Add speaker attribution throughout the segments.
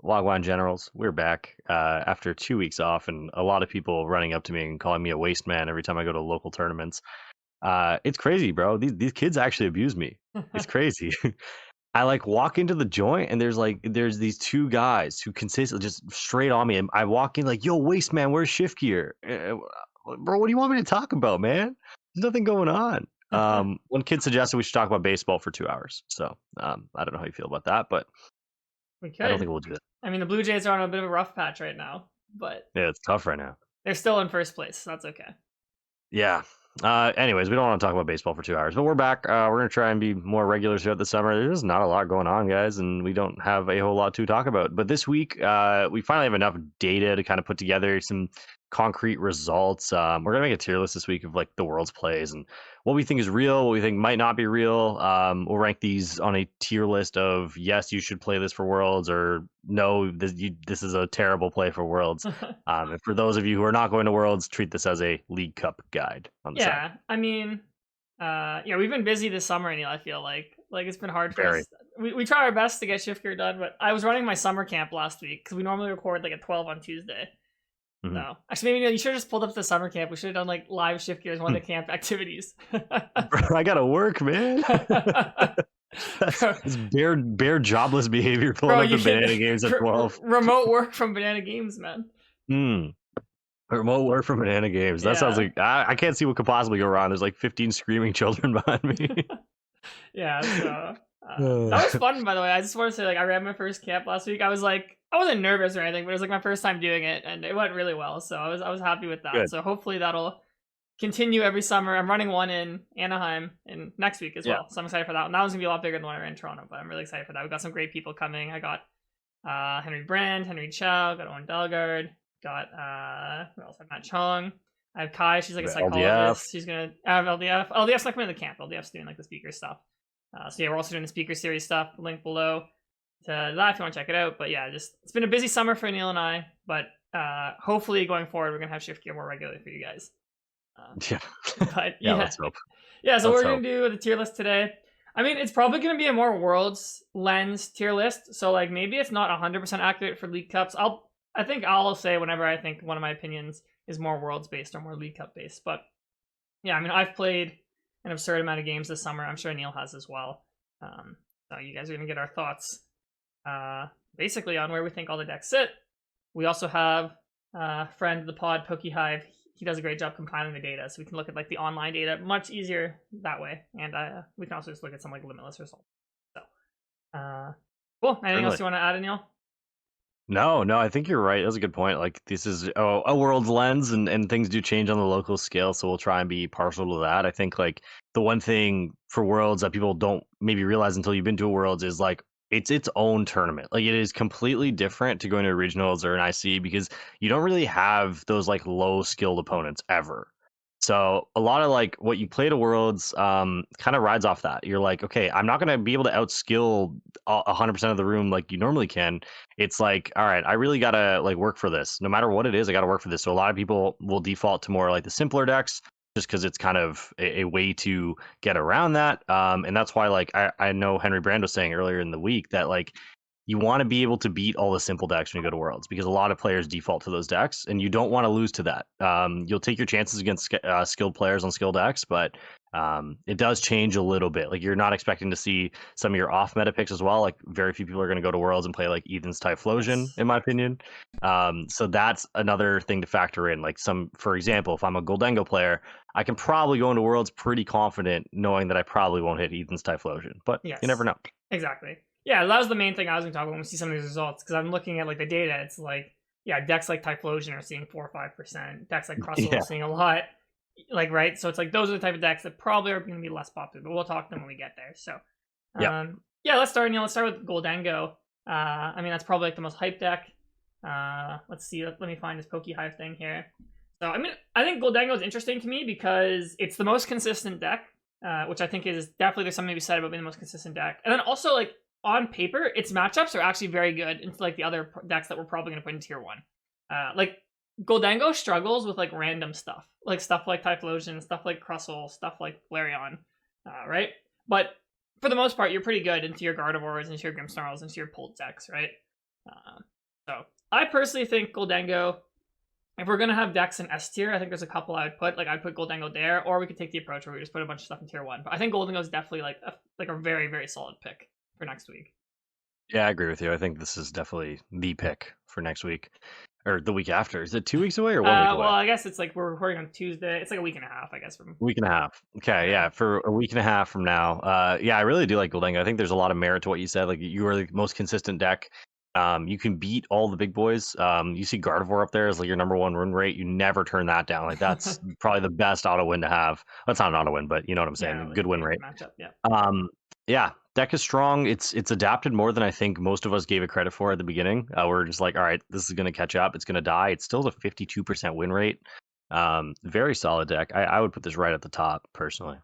Speaker 1: Wagwan Generals, we're back after 2 weeks off, and a lot of people running up to me and calling me a waste man every time I go to local tournaments. It's crazy, bro. These kids actually abuse me. It's crazy. I like walk into the joint and there's these two guys who consistently just straight on me, and I walk in like, "Yo, waste man, where's shift gear?" Bro, what do you want me to talk about, man? There's nothing going on. One kid suggested we should talk about baseball for 2 hours. So I don't know how you feel about that, but
Speaker 2: We
Speaker 1: I don't
Speaker 2: could.
Speaker 1: think we'll do that.
Speaker 2: I mean, the Blue Jays are on a bit of a rough patch right now, but
Speaker 1: Yeah, it's tough right now.
Speaker 2: they're still in first place, so that's okay.
Speaker 1: Yeah. Anyways, we don't want to talk about baseball for 2 hours, but we're back. We're gonna try and be more regular throughout the summer. There's not a lot going on, guys, and we don't have a whole lot to talk about. But this week, we finally have enough data to kind of put together some concrete results. We're gonna make a tier list this week of like the world's plays and what we think is real, what we think might not be real. We'll rank these on a tier list of yes, you should play this for worlds, or no, this is a terrible play for worlds. And for those of you who are not going to Worlds, treat this as a League Cup guide on the side.
Speaker 2: Yeah, I mean, yeah, we've been busy this summer, Neil. I feel like it's been hard for
Speaker 1: Very.
Speaker 2: us. We try our best to get shift gear done, but I was running my summer camp last week because we normally record like at 12 on Tuesday.
Speaker 1: Mhm.
Speaker 2: So actually, maybe Neil, you should have just pulled up to the summer camp. We should have done like live shift gear as one of the camp activities.
Speaker 1: Bro, I gotta work, man. It's bare jobless behavior pulling
Speaker 2: Bro,
Speaker 1: up
Speaker 2: you
Speaker 1: the
Speaker 2: can
Speaker 1: banana games at 12.
Speaker 2: remote work from Banana Games, man.
Speaker 1: Remote work from banana games. That sounds
Speaker 2: Yeah.
Speaker 1: like I can't see what could possibly go wrong. There's like 15 screaming children behind me.
Speaker 2: Yeah, so that was fun, by the way. I just want to say, like, I ran my first camp last week. I wasn't nervous or anything, but it was like my first time doing it, and it went really well. So I was happy with that.
Speaker 1: Good.
Speaker 2: So hopefully that'll continue every summer. I'm running one in Anaheim in next week as well, so I'm excited for that one. That one's gonna be a lot bigger than the one I ran in Toronto, but I'm really excited for that. We've got some great people coming. I got Henry Brand, Henry Chow, got Owen Delgard, got who else? I have Matt Chong. I have Kai. She's like a
Speaker 1: LDF.
Speaker 2: psychologist. She's gonna have LDF. LDF's not coming to the camp. LDF's doing like the speaker stuff. So yeah, we're also doing the speaker series stuff. Link below to that if you want to check it out. But yeah, just it's been a busy summer for Neil and I. But hopefully going forward, we're gonna have shift gear more regularly for you guys.
Speaker 1: Yeah.
Speaker 2: But
Speaker 1: Yeah,
Speaker 2: yeah,
Speaker 1: let's hope.
Speaker 2: yeah. So
Speaker 1: Let's
Speaker 2: we're
Speaker 1: hope.
Speaker 2: gonna do the tier list today. I mean, it's probably gonna be a more worlds lens tier list. So like maybe it's not 100% accurate for League Cups. I think I'll say whenever I think one of my opinions is more worlds based or more League Cup based. But yeah, I mean, I've played an absurd amount of games this summer. I'm sure Neil has as well. So you guys are gonna get our thoughts, basically on where we think all the decks sit. We also have friend of the pod, PokeHive. He does a great job compiling the data, so we can look at like the online data much easier that way, and we can also just look at some like limitless results. So, cool. Anything else you want to add, Neil?
Speaker 1: No, I think you're right. That's a good point. Like this is a world's lens, and things do change on the local scale, so we'll try and be partial to that. I think like the one thing for worlds that people don't maybe realize until you've been to a worlds is like it's its own tournament. Like it is completely different to going to regionals or an IC because you don't really have those like low skilled opponents ever. So a lot of like what you play to worlds kind of rides off that. You're like, okay, I'm not gonna be able to outskill 100% of the room like you normally can. It's like, all right, I really gotta like work for this. No matter what it is, I gotta work for this. So a lot of people will default to more like the simpler decks just because it's kind of a way to get around that. And that's why like I know Henry Brand was saying earlier in the week that like you want to be able to beat all the simple decks when you go to Worlds because a lot of players default to those decks, and you don't want to lose to that. You'll take your chances against skilled players on skilled decks, but it does change a little bit. Like you're not expecting to see some of your off meta picks as well. Like very few people are going to go to Worlds and play like Ethan's Typhlosion, in my opinion. So that's another thing to factor in. Like for example, if I'm a Gholdengo player, I can probably go into Worlds pretty confident knowing that I probably won't hit Ethan's Typhlosion, but you never know.
Speaker 2: Exactly. Yeah, that was the main thing I was going to talk about when we see some of these results, because I'm looking at like the data. It's like, yeah, decks like Typhlosion are seeing 4 or 5%. Decks like Crustle are seeing a lot. Like, right? So it's like those are the type of decks that probably are going to be less popular, but we'll talk to them when we get there. So, yeah, let's start. Let's start with Gholdengo. I mean, that's probably like the most hyped deck. Let's see. Let me find this PokeHive thing here. So, I mean, I think Gholdengo is interesting to me because it's the most consistent deck, which I think is definitely there's something to be said about being the most consistent deck. And then also, like, on paper, its matchups are actually very good into like the other decks that we're probably going to put in tier 1. Like, Gholdengo struggles with like random stuff like Typhlosion, stuff like Crustle, stuff like Flareon, right? But for the most part, you're pretty good into your Gardevoirs, into your Grimmsnarls, into your Paultizards, right? So I personally think Gholdengo, if we're gonna have decks in S tier, I think there's a couple I would put. Like I'd put Gholdengo there, or we could take the approach where we just put a bunch of stuff in tier 1. But I think Gholdengo is definitely like a very, very solid pick for next week.
Speaker 1: Yeah, I agree with you. I think this is definitely the pick for next week or the week after. Is it 2 weeks away or 1 week away?
Speaker 2: Well, I guess it's like we're recording on Tuesday. It's like a week and a half, I guess. From
Speaker 1: Week and a half. Okay, yeah, for a week and a half from now. Yeah, I really do like Gholdengo. I think there's a lot of merit to what you said. Like you are the most consistent deck. You can beat all the big boys. You see Gardevoir up there as like your #1 run rate. You never turn that down. Like that's probably the best auto win to have. That's not an auto win, but you know what I'm saying.
Speaker 2: yeah, like
Speaker 1: Good win rate.
Speaker 2: matchup. Yeah.
Speaker 1: Yeah, deck is strong. It's adapted more than I think most of us gave it credit for at the beginning. We're just like, all right, this is gonna catch up. It's gonna die. It's still the 52% win rate. Very solid deck. I would put this right at the top personally.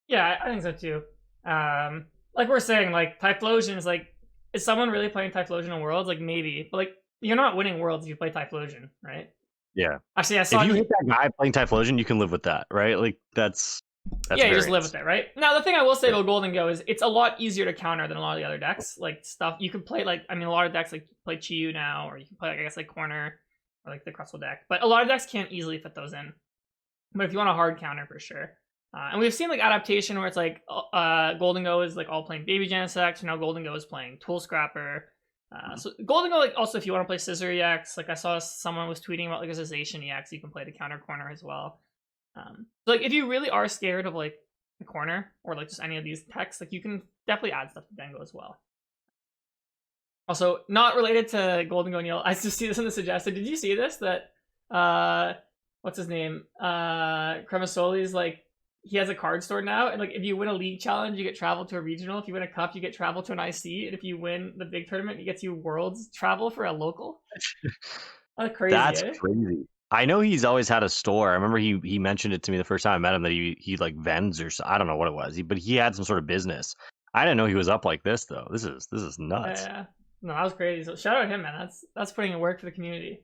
Speaker 2: Yeah, I think so too. Like we're saying, like Typhlosion is like, is someone really playing Typhlosion in Worlds? Like maybe, but like you're not winning Worlds if you play Typhlosion, right?
Speaker 1: Yeah.
Speaker 2: Actually, I saw
Speaker 1: if you hit that guy playing Typhlosion, you can live with that, right? Like that's
Speaker 2: yeah, you just live with it, right? Now the thing I will say about Gholdengo is it's a lot easier to counter than a lot of the other decks. Like stuff you can play, like I mean, a lot of decks like play Chiyu now, or you can play like, I guess like Corner or like the Crustle deck, but a lot of decks can't easily fit those in. But if you want a hard counter, for sure. And we've seen like adaptation where it's like Gholdengo is like all playing Baby Genesect, so now Gholdengo is playing Tool Scrapper. So Gholdengo, like also if you want to play Scissor EX, like I saw someone was tweeting about like a Zization EX, you can play the counter corner as well. So like if you really are scared of like the corner or like just any of these techs, like you can definitely add stuff to Dengo as well. Also, not related to Gholdengo Neil, I just see this in the suggested. Did you see this? That what's his name? Cremasoli's like he has a card store now, and like if you win a league challenge, you get travel to a regional. If you win a cup, you get travel to an IC, and if you win the big tournament, it gets you worlds travel for a local. That's crazy.
Speaker 1: That's crazy. I know he's always had a store. I remember he mentioned it to me the first time I met him that he like vends or so, I don't know what it was. But he had some sort of business. I didn't know he was up like this though. This is nuts.
Speaker 2: Yeah, no, that was crazy. So shout out him, man. That's putting in work for the community.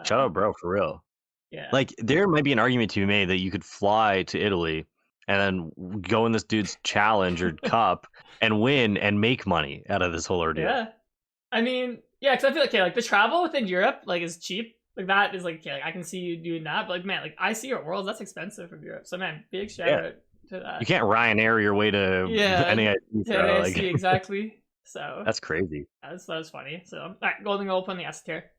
Speaker 1: Shout out, bro, for real.
Speaker 2: Yeah.
Speaker 1: Like there might be an argument to be made that you could fly to Italy and then go in this dude's challenge or cup and win and make money out of this whole ordeal.
Speaker 2: Yeah, I mean, yeah, because I feel like okay, like the travel within Europe like is cheap. Like that is like okay, like I can see you doing that, but like man, like I see your Worlds, that's expensive from Europe. So man, big shout out to that.
Speaker 1: You can't Ryanair your way to NAIC.
Speaker 2: Like, exactly. So
Speaker 1: that's crazy.
Speaker 2: That was funny. So all right, Gholdengo open the S tier.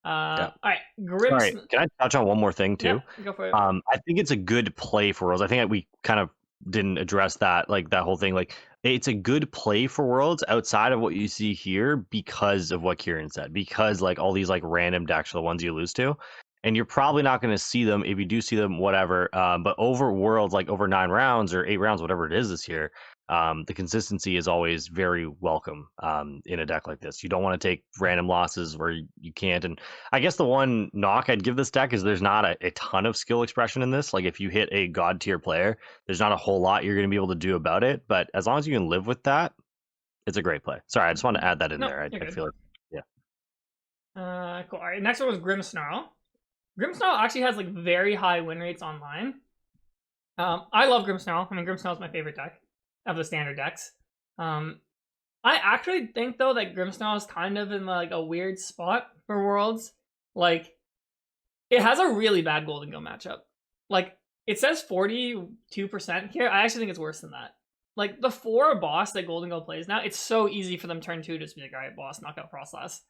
Speaker 2: All right, Grimmsnarl.
Speaker 1: Right. Can I touch on one more thing too?
Speaker 2: Yeah, go for it.
Speaker 1: I think it's a good play for Worlds. I think we kind of didn't address that, like that whole thing. Like it's a good play for Worlds outside of what you see here because of what Kieran said. Because like all these like random decks are the ones you lose to, and you're probably not going to see them. If you do see them, whatever. But over Worlds, like over 9 rounds or 8 rounds, whatever it is this year, the consistency is always very welcome in a deck like this. You don't want to take random losses where you can't. And I guess the one knock I'd give this deck is there's not a ton of skill expression in this. Like if you hit a god tier player, there's not a whole lot you're going to be able to do about it. But as long as you can live with that, it's a great play. Sorry, I just want to add that in there. I feel like, yeah.
Speaker 2: Cool. All right, next one was Grimmsnarl. Grimmsnarl actually has like very high win rates online. I love Grimmsnarl. I mean, Grimmsnarl is my favorite deck of the standard decks. I actually think though that Grimmsnarl is kind of in like a weird spot for Worlds. Like, it has a really bad Gholdengo matchup. Like, it says 42% here. I actually think it's worse than that. Like, the 4 boss that Gholdengo plays now, it's so easy for them turn 2 to just be like, alright, boss, knock out Frostlass.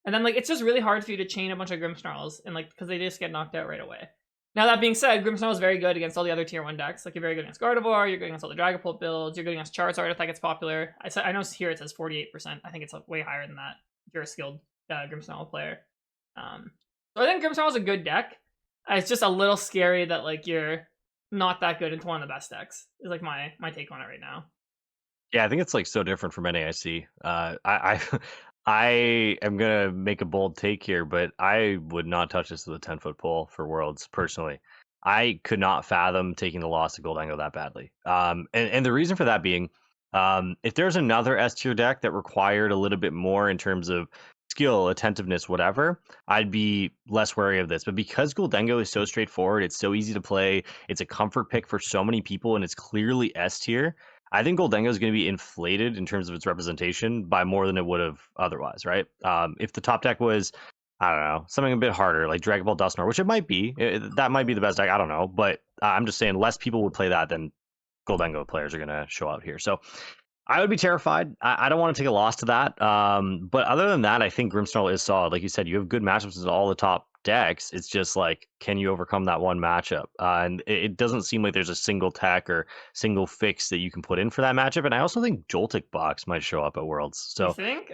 Speaker 2: And then, like, it's just really hard for you to chain a bunch of Grimmsnarls, and, like, because they just get knocked out right away. Now, that being said, Grimmsnarl is very good against all the other tier 1 decks. Like, you're very good against Gardevoir, you're good against all the Dragapult builds, you're good against Charizard if that gets popular. I know here it says 48%. I think it's way higher than that if you're a skilled Grimmsnarl player. So I think Grimmsnarl is a good deck. It's just a little scary that, like, you're not that good into one of the best decks, is, like, my take on it right now.
Speaker 1: Yeah, I think it's, like, so different from NAIC. I am going to make a bold take here, but I would not touch this with a 10-foot pole for Worlds, personally. I could not fathom taking the loss to Gholdengo that badly. And the reason for that being, if there's another S tier deck that required a little bit more in terms of skill, attentiveness, whatever, I'd be less wary of this. But because Gholdengo is so straightforward, it's so easy to play, it's a comfort pick for so many people, and it's clearly S tier, I think Gholdengo is going to be inflated in terms of its representation by more than it would have otherwise, right? If the top deck was, I don't know, something a bit harder, like Dragapult Dusknoir, which it might be, that might be the best deck, I don't know. But I'm just saying less people would play that than Gholdengo players are going to show out here. So I would be terrified. I don't want to take a loss to that. But other than that, I think Grimmsnarl is solid. Like you said, you have good matchups in all the top decks. It's just like, can you overcome that one matchup? And it doesn't seem like there's a single tech or single fix that you can put in for that matchup. And I also think Joltik box might show up at Worlds. So
Speaker 2: You think?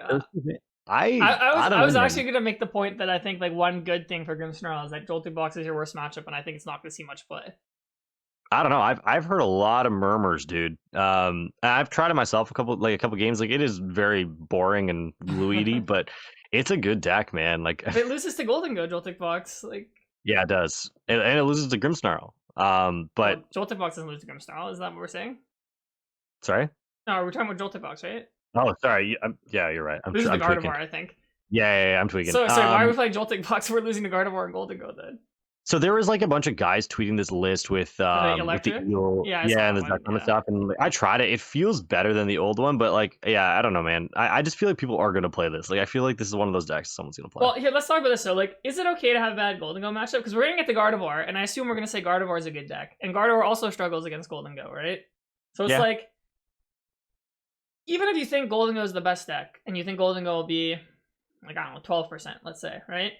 Speaker 1: I
Speaker 2: was actually going to make the point that I think like one good thing for Grimmsnarl is that Joltik box is your worst matchup, and I think it's not going to see much play.
Speaker 1: I don't know. I've heard a lot of murmurs, dude. I've tried it myself a couple games. Like it is very boring and Luigi, but it's a good deck, man. Like
Speaker 2: if it loses to Gholdengo, Joltik box, like
Speaker 1: yeah, it does, and it loses to Grimmsnarl. But
Speaker 2: Joltik box doesn't lose to Grimmsnarl. Is that what we're saying?
Speaker 1: Sorry.
Speaker 2: No, we're talking about Joltik box, right?
Speaker 1: Oh, sorry. Yeah, you're right. I'm
Speaker 2: losing to Gardevoir,
Speaker 1: tweaking.
Speaker 2: I think.
Speaker 1: Yeah, I'm tweaking.
Speaker 2: So why are we playing Joltik box? We're losing to Gardevoir and Gholdengo then.
Speaker 1: So there was like a bunch of guys tweeting this list with the eel, and the duck and stuff, and like, I tried it. It feels better than the old one, but like, yeah, I don't know, man. I just feel like people are gonna play this. Like, I feel like this is one of those decks someone's gonna play.
Speaker 2: Well, here, let's talk about this. So, like, is it okay to have a bad Gholdengo matchup? Because we're gonna get the Gardevoir, and I assume we're gonna say Gardevoir is a good deck, and Gardevoir also struggles against Gholdengo, right? So it's like, even if you think Gholdengo is the best deck, and you think Gholdengo will be, like, I don't know, 12%, let's say, right?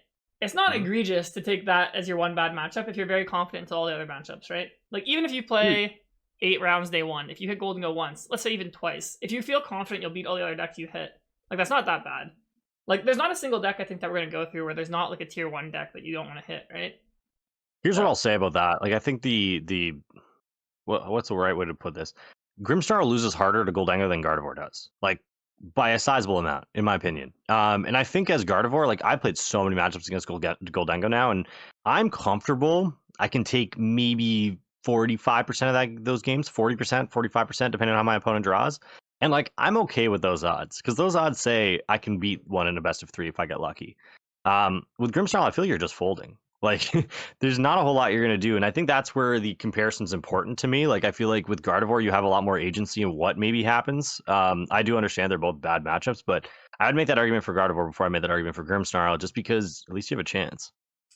Speaker 2: It's not egregious to take that as your one bad matchup if you're very confident to all the other matchups, right? Like, even if you play 8 rounds day one, if you hit Gholdengo once, let's say even twice, if you feel confident you'll beat all the other decks you hit, like, that's not that bad. Like, there's not a single deck I think that we're going to go through where there's not, like, a tier 1 deck that you don't want to hit, right?
Speaker 1: Here's what I'll say about that. Like, I think what's the right way to put this? Grimmsnarl loses harder to Gholdengo than Gardevoir does. Like, by a sizable amount, in my opinion. And I think as Gardevoir, like I played so many matchups against Gholdengo now, and I'm comfortable. I can take maybe 45% of those games, 40%, 45%, depending on how my opponent draws. And like I'm okay with those odds because those odds say I can beat one in a best of 3 if I get lucky. With Grimmsnarl, I feel you're just folding. Like, there's not a whole lot you're going to do. And I think that's where the comparison's important to me. Like, I feel like with Gardevoir, you have a lot more agency in what maybe happens. I do understand they're both bad matchups, but I would make that argument for Gardevoir before I made that argument for Grimmsnarl, just because at least you have a chance.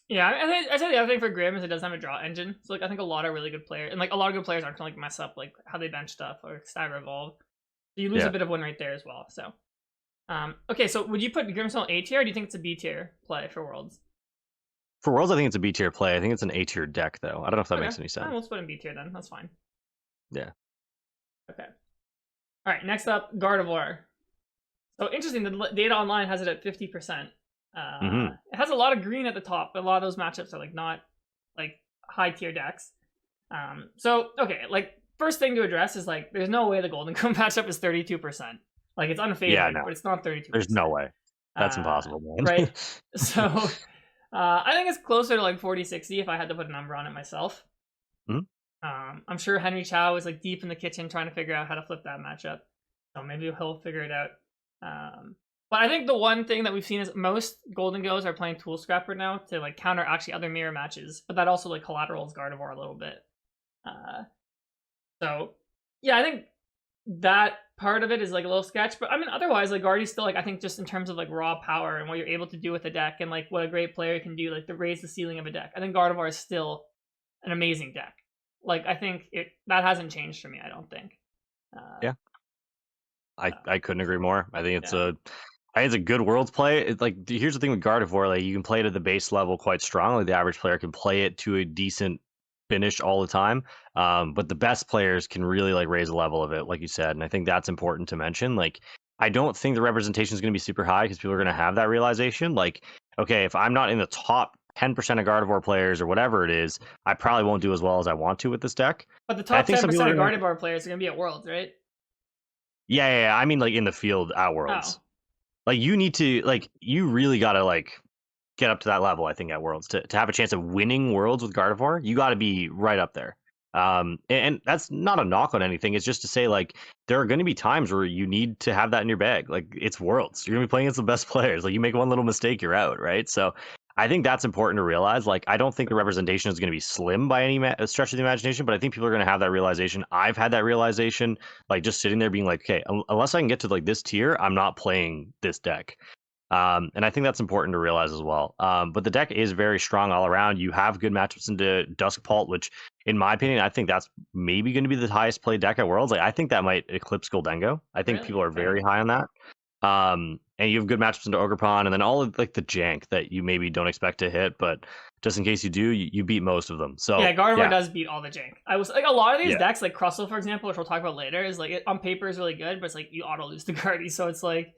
Speaker 2: Yeah, I think the other thing for Grimm is it doesn't have a draw engine. So, like, I think a lot of really good players, and, like, a lot of good players aren't going to, like, mess up, like, how they bench stuff or stagger evolve. So you lose a bit of win rate there as well, so. Okay, so would you put Grimmsnarl A tier, or do you think it's a B tier play for Worlds?
Speaker 1: For Worlds, I think it's a B tier play. I think it's an A tier deck, though. I don't know if that makes any sense.
Speaker 2: Let's put in B tier then. That's fine.
Speaker 1: Yeah.
Speaker 2: Okay. All right. Next up, Gardevoir. So interesting. The data online has it at 50%. It has a lot of green at the top, but a lot of those matchups are like not like high tier decks. So okay, like first thing to address is like there's no way the Gholdengo matchup is 32%. Like it's unfavored, but it's not 32%.
Speaker 1: There's no way. That's impossible, man.
Speaker 2: Right. So. I think it's closer to like 40-60 if I had to put a number on it myself. I'm sure Henry Chow is like deep in the kitchen trying to figure out how to flip that matchup. So maybe he'll figure it out. But I think the one thing that we've seen is most Gholdengos are playing Tool Scrapper now to like counter actually other mirror matches. But that also like collaterals Gardevoir a little bit. So yeah, I think that part of it is like a little sketch, but I mean otherwise like Guardy's still like I think just in terms of like raw power and what you're able to do with a deck and like what a great player can do like to raise the ceiling of a deck. I think Gardevoir is still an amazing deck. Like I think that hasn't changed for me. I don't think.
Speaker 1: I couldn't agree more. I think it's a good Worlds play. It's like here's the thing with Gardevoir, like you can play it at the base level quite strongly. The average player can play it to a decent finish all the time, but the best players can really like raise the level of it, like you said, and I think that's important to mention. Like I don't think the representation is going to be super high because people are going to have that realization. Like, okay, if I'm not in the top 10% of Gardevoir players or whatever it is, I probably won't do as well as I want to with this deck.
Speaker 2: But the top 10% of Gardevoir players are going to be at Worlds, right?
Speaker 1: Yeah. I mean, like in the field at Worlds. Like you need to, like you really got to like get up to that level, I think, at Worlds. To have a chance of winning Worlds with Gardevoir, you got to be right up there. And that's not a knock on anything. It's just to say, like, there are going to be times where you need to have that in your bag. Like, it's Worlds. You're going to be playing against the best players. Like, you make one little mistake, you're out, right? So I think that's important to realize. Like, I don't think the representation is going to be slim by any stretch of the imagination, but I think people are going to have that realization. I've had that realization, like just sitting there being like, okay, unless I can get to like this tier, I'm not playing this deck. And I think that's important to realize as well. But the deck is very strong all around. You have good matchups into Duskpult, which, in my opinion, I think that's maybe going to be the highest played deck at Worlds. Like, I think that might eclipse Gholdengo. I think
Speaker 2: Really?
Speaker 1: people are very high on that. And you have good matchups into Ogrepon, and then all of like the jank that you maybe don't expect to hit, but just in case you do, you beat most of them. So
Speaker 2: yeah, Gardevoir does beat all the jank. I was like, a lot of these
Speaker 1: Yeah.
Speaker 2: decks, like Crustle, for example, which we'll talk about later, is like on paper is really good, but it's like you auto lose to Guardy, so it's like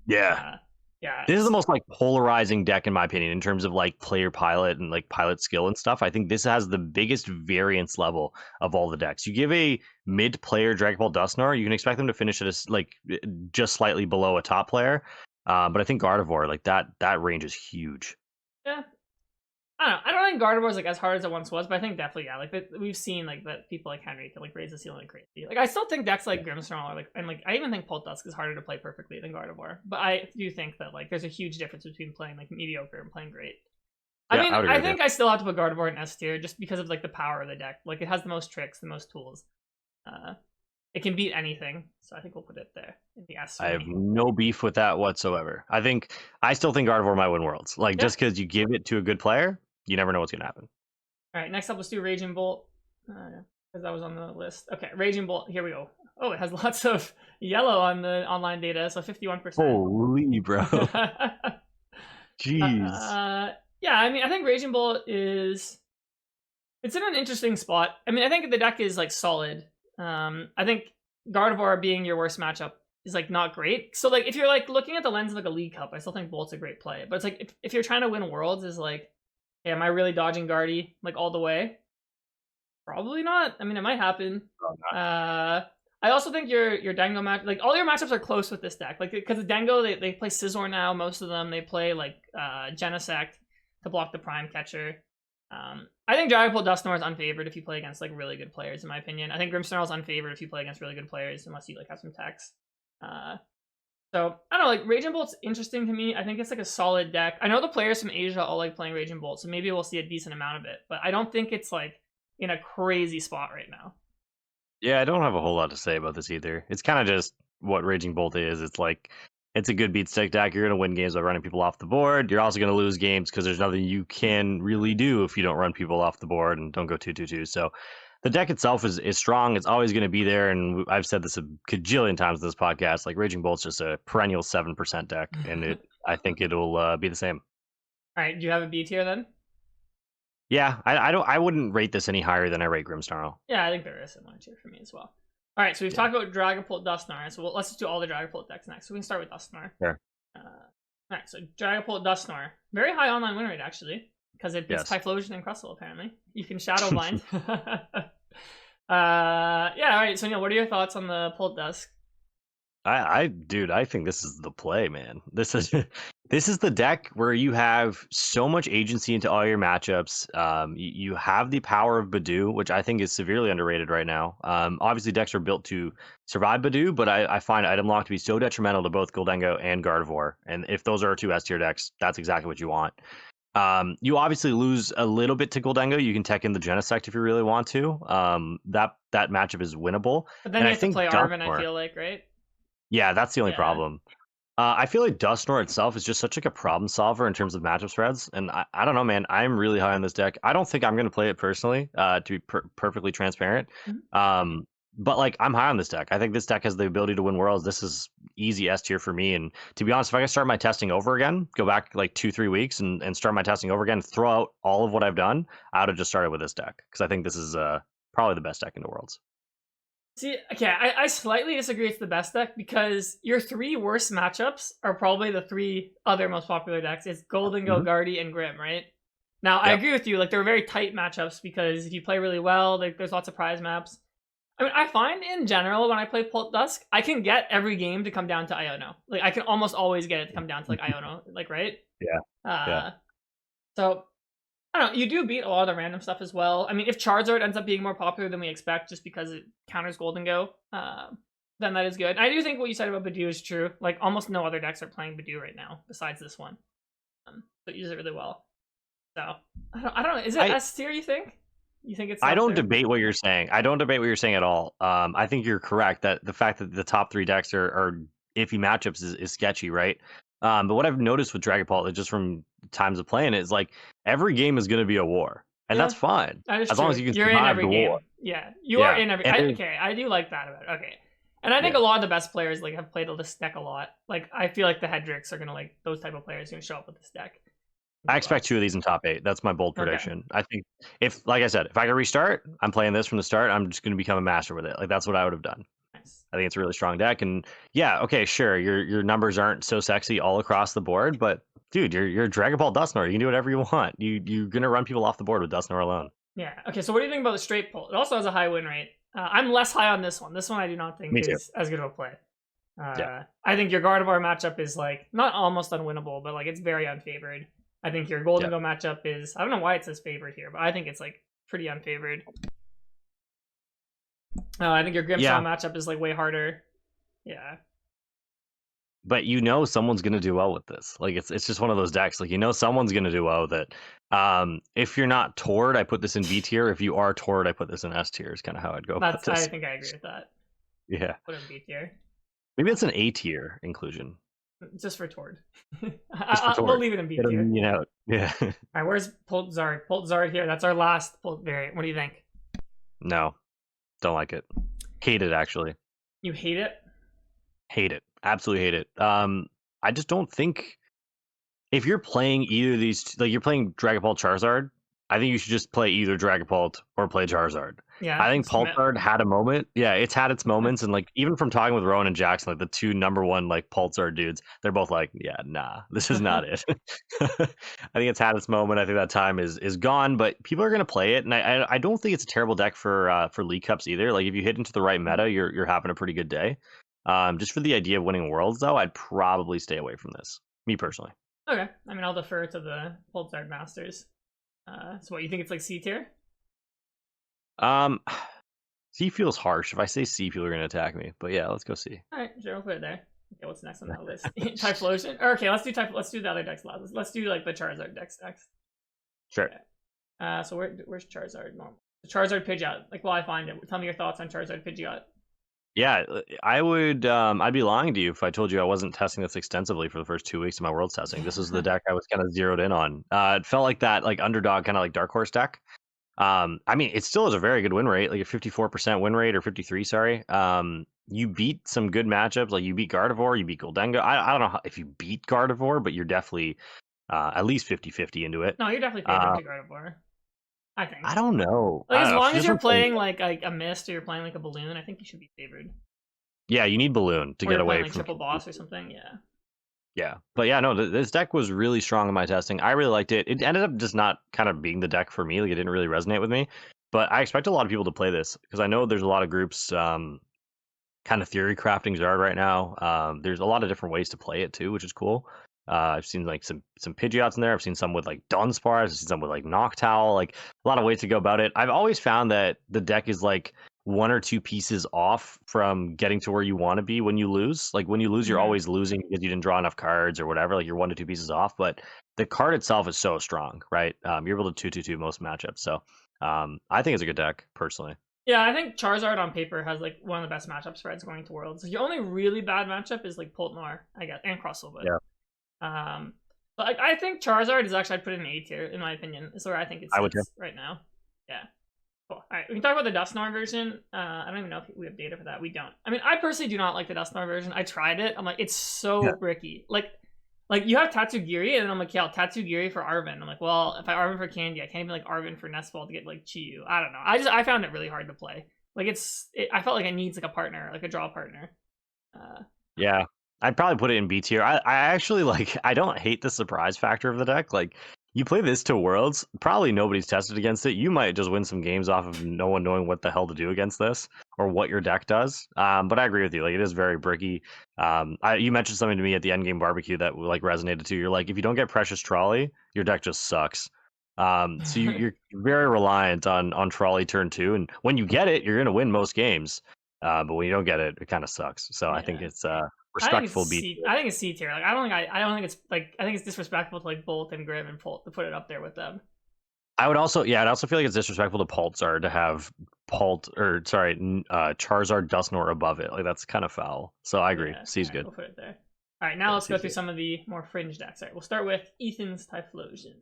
Speaker 1: Yeah.
Speaker 2: yeah.
Speaker 1: This is the most like polarizing deck in my opinion in terms of like player pilot and like pilot skill and stuff. I think this has the biggest variance level of all the decks. You give a mid player Dragapult Dusknoir, you can expect them to finish at a, like just slightly below a top player. But I think Gardevoir, like that range is huge.
Speaker 2: Yeah. I don't think Gardevoir is like as hard as it once was, but I think definitely like we've seen like that people like Henry can like raise the ceiling like crazy. Like I still think decks like Grimmsnarl like and like I even think Paultizard is harder to play perfectly than Gardevoir. But I do think that like there's a huge difference between playing like mediocre and playing great.
Speaker 1: Yeah,
Speaker 2: I mean,
Speaker 1: I
Speaker 2: I think I still have to put Gardevoir in S tier just because of like the power of the deck. Like it has the most tricks, the most tools. It can beat anything, so I think we'll put it there in the S.
Speaker 1: I have no beef with that whatsoever. I still think Gardevoir might win Worlds. Like just because you give it to a good player, you never know what's gonna happen.
Speaker 2: All right, next up, let's do Raging Bolt because that was on the list. Okay, Raging Bolt. Here we go. Oh, it has lots of yellow on the online data, so 51%.
Speaker 1: Holy bro! Jeez.
Speaker 2: Yeah, I mean, I think Raging Bolt it's in an interesting spot. I mean, I think the deck is like solid. I think Gardevoir being your worst matchup is like not great. So like if you're like looking at the lens of like a League Cup, I still think Bolt's a great play. But it's like if you're trying to win Worlds, is like, hey, am I really dodging Guardy like all the way? Probably not. I mean, it might happen. I also think your Dango match, like all your matchups are close with this deck. Like because the Dango they play Scizor now. Most of them they play like Genesect to block the Prime Catcher. I think Dragapult Dusknoir is unfavored if you play against like really good players, in my opinion. I think Grimmsnarl is unfavored if you play against really good players, unless you like have some techs. So I don't know, like Raging Bolt's interesting to me. I think it's like a solid deck. I know the players from Asia all like playing Raging Bolt, so maybe we'll see a decent amount of it. But I don't think it's like in a crazy spot right now.
Speaker 1: Yeah, I don't have a whole lot to say about this either. It's kind of just what Raging Bolt is. It's like it's a good beat stick deck. You're going to win games by running people off the board. You're also going to lose games because there's nothing you can really do if you don't run people off the board and don't go 2-2-2. So the deck itself is strong. It's always going to be there. And I've said this a cajillion times in this podcast. Like Raging Bolt's just a perennial 7% deck. And I think it'll be the same.
Speaker 2: All right. Do you have a B tier then?
Speaker 1: Yeah, I wouldn't rate this any higher than I rate Grimmsnarl.
Speaker 2: Yeah, I think there is a similar tier for me as well. All right, so we've talked about Dragapult Dusknoir, so let's just do all the Dragapult decks next. So we can start with Dusknoir.
Speaker 1: Sure.
Speaker 2: All right, so Dragapult Dusknoir. Very high online win rate, actually, because it beats Typhlosion and Crustle, apparently. You can Shadow Blind. Yeah, all right, so Neil, what are your thoughts on the Pult Dusk?
Speaker 1: Dude, I think this is the play, man. This is the deck where you have so much agency into all your matchups. You have the power of Badoo, which I think is severely underrated right now. Obviously decks are built to survive Badoo, but I find Item Lock to be so detrimental to both Gholdengo and Gardevoir. And if those are two S tier decks, that's exactly what you want. You obviously lose a little bit to Gholdengo. You can tech in the Genesect if you really want to. That matchup is winnable.
Speaker 2: But then you have to play Arven, I feel like, right?
Speaker 1: Yeah, that's the only problem. I feel like Dusknoir itself is just such like a problem solver in terms of matchup spreads, and I don't know, man. I'm really high on this deck. I don't think I'm going to play it personally, to be perfectly transparent. But like I'm high on this deck. I think this deck has the ability to win Worlds. This is easy S tier for me. And to be honest, if I can start my testing over again, go back like 2-3 weeks and start my testing over again, throw out all of what I've done, I would have just started with this deck because I think this is probably the best deck in the Worlds.
Speaker 2: See, okay, I slightly disagree it's the best deck because your three worst matchups are probably the three other most popular decks. It's Gholdengo, Guardy, and Grim, right? Now, I agree with you. Like, they're very tight matchups because if you play really well, there's lots of prize maps. I mean, I find in general when I play Pult Dusk, I can get every game to come down to Iono. Like, I can almost always get it to come down to, like, Iono. Like, right?
Speaker 1: Yeah.
Speaker 2: So, I don't know. You do beat a lot of the random stuff as well. I mean, if Charizard ends up being more popular than we expect just because it counters Gholdengo, then that is good. And I do think what you said about Badoo is true. Like, almost no other decks are playing Badoo right now besides this one. So it uses it really well. So I don't know. Is it S tier? You think? You think it's?
Speaker 1: I
Speaker 2: up
Speaker 1: don't
Speaker 2: there?
Speaker 1: debate what you're saying. I don't debate what you're saying at all. I think you're correct that the fact that the top 3 decks are iffy matchups is sketchy, right? But what I've noticed with Dragapult, just from times of playing it, is like every game is going to be a war, and
Speaker 2: Yeah,
Speaker 1: that's fine
Speaker 2: that is
Speaker 1: as long
Speaker 2: true.
Speaker 1: as you can
Speaker 2: You're in
Speaker 1: survive
Speaker 2: every
Speaker 1: the
Speaker 2: game.
Speaker 1: war.
Speaker 2: Yeah, you are
Speaker 1: Yeah,
Speaker 2: in every.
Speaker 1: and there's
Speaker 2: Okay, I do like that about it. Okay, and I think
Speaker 1: yeah.
Speaker 2: a lot of the best players like have played this deck a lot. Like I feel like the Hedricks are gonna like those type of players are gonna show up with this deck and
Speaker 1: I
Speaker 2: do
Speaker 1: expect
Speaker 2: well.
Speaker 1: 2 of these in top 8. That's my bold
Speaker 2: Okay,
Speaker 1: prediction. I think if, like I said, if I could restart, I'm playing this from the start. I'm just going to become a master with it. Like that's what I would have done.
Speaker 2: nice.
Speaker 1: I think it's a really strong deck, and yeah, okay, sure, your numbers aren't so sexy all across the board, but dude, you're Dragapult Dusknoir. You can do whatever you want. You're gonna run people off the board with Dusknoir alone.
Speaker 2: Yeah. Okay. So what do you think about the straight pull? It also has a high win rate. I'm less high on this one. This one I do not think
Speaker 1: Me too.
Speaker 2: is as good of a play.
Speaker 1: Yeah.
Speaker 2: I think your Gardevoir matchup is like not almost unwinnable, but like it's very unfavored. I think your Gholdengo matchup is I don't know why it says favored here, but I think it's like pretty unfavored. I think your Grimmsnarl matchup is like way harder. Yeah.
Speaker 1: But someone's gonna do well with this. Like it's just one of those decks. Like someone's gonna do well with it. If you're not Tord, I put this in B tier. If you are Tord, I put this in S tier. Is kind of how I'd go about this.
Speaker 2: I think I agree with that.
Speaker 1: Yeah.
Speaker 2: Put in B tier.
Speaker 1: Maybe it's an A tier inclusion.
Speaker 2: Just for Tord.
Speaker 1: We'll
Speaker 2: leave it in B tier.
Speaker 1: Yeah.
Speaker 2: All right, where's Paultizard? Paultizard here. That's our last variant. What do you think?
Speaker 1: No, don't like it. Hate it, actually.
Speaker 2: You hate it?
Speaker 1: Hate it. Absolutely hate it. I just don't think if you're playing either of these, like you're playing Dragapult Charizard, I think you should just play either Dragapult or play Charizard.
Speaker 2: Yeah.
Speaker 1: I think Paultizard had a moment. Yeah, it's had its moments, and like even from talking with Rowan and Jackson, like the 2 #1 like Paultizard dudes, they're both like, yeah, nah, this is not it. I think it's had its moment. I think that time is gone, but people are gonna play it, and I don't think it's a terrible deck for League Cups either. Like if you hit into the right meta, you're having a pretty good day. Just for the idea of winning Worlds, though, I'd probably stay away from this. Me personally.
Speaker 2: Okay. I mean, I'll defer to the Paultizard Masters. So what, you think it's like C tier?
Speaker 1: C feels harsh. If I say C, people are gonna attack me. But yeah, let's go C.
Speaker 2: All right, sure, we'll put it there. Okay, what's next on that list? Typhlosion. Okay, let's do the other decks last. Let's do like the Charizard decks next.
Speaker 1: Sure.
Speaker 2: Okay. So where's Charizard normal? The Charizard Pidgeot. Like, while I find it, tell me your thoughts on Charizard Pidgeot.
Speaker 1: Yeah, I would. I'd be lying to you if I told you I wasn't testing this extensively for the first 2 weeks of my Worlds testing. This is the deck I was kind of zeroed in on. It felt like that, like underdog, kind of like dark horse deck. I mean, it still is a very good win rate, like a 54% win rate, or 53, sorry. You beat some good matchups, like you beat Gardevoir, you beat Gholdengo. I don't know if you beat Gardevoir, but you're definitely at least 50-50 into it.
Speaker 2: No, you're definitely favored to Gardevoir. I think.
Speaker 1: I don't know.
Speaker 2: Like, as long as you're playing like a mist or you're playing like a balloon, I think you should be favored.
Speaker 1: Yeah, you need balloon to get away
Speaker 2: from triple boss or something. Yeah.
Speaker 1: Yeah, but yeah, no, this deck was really strong in my testing. I really liked it. It ended up just not kind of being the deck for me. Like it didn't really resonate with me. But I expect a lot of people to play this because I know there's a lot of groups kind of theory crafting Zard right now. There's a lot of different ways to play it too, which is cool. I've seen like some Pidgeots in there. I've seen some with like Dunsparce. I've seen some with like Noctowl. Like a lot of ways to go about it. I've always found that the deck is like 1 or 2 pieces off from getting to where you want to be when you lose. Like when you lose, you're always losing because you didn't draw enough cards or whatever. Like you're 1 to 2 pieces off, but the card itself is so strong, right? You're able to 2/2 most matchups. So I think it's a good deck personally.
Speaker 2: Yeah, I think Charizard on paper has like one of the best matchup spreads going to Worlds. Your only really bad matchup is like Paultizard, I guess, and Crustle, but but I think Charizard is actually, I'd put it in A tier in my opinion. Is where I think it's right now. Yeah. Cool. All right, we can talk about the Dusknoir version. I don't even know if we have data for that. We don't. I mean, I personally do not like the Dusknoir version. I tried it. I'm like, it's so bricky. Like you have Tatsugiri, and then I'm like, yeah, I'll Tatsugiri for Arven. I'm like, well, if I Arven for Candy, I can't even like Arven for Nestball to get like Chiyu. I don't know. I found it really hard to play. Like I felt like it needs like a partner, like a draw partner.
Speaker 1: Yeah. I'd probably put it in B tier. I actually like, I don't hate the surprise factor of the deck. Like, you play this to Worlds, probably nobody's tested against it. You might just win some games off of no one knowing what the hell to do against this or what your deck does. But I agree with you. Like, it is very bricky. You mentioned something to me at the endgame barbecue that like resonated too. You're like, if you don't get Precious Trolley, your deck just sucks. So you're very reliant on Trolley turn 2, and when you get it, you're gonna win most games. But when you don't get it, it kind of sucks. So I think
Speaker 2: Yeah.
Speaker 1: it's respectful B
Speaker 2: C.
Speaker 1: tier.
Speaker 2: I think it's C tier. Like I don't think it's like I think it's disrespectful to like Bolt and Grim and Pult to put it up there with them.
Speaker 1: I would also, yeah, I'd also feel like it's disrespectful to Paultizard to have Charizard Dusknoir above it. Like that's kind of foul. So I agree.
Speaker 2: Yeah,
Speaker 1: C's
Speaker 2: right,
Speaker 1: good.
Speaker 2: we'll put it there. All right, now
Speaker 1: Yeah,
Speaker 2: let's go
Speaker 1: C's
Speaker 2: through
Speaker 1: good.
Speaker 2: some of the more fringe decks. All right, we'll start with Ethan's Typhlosion,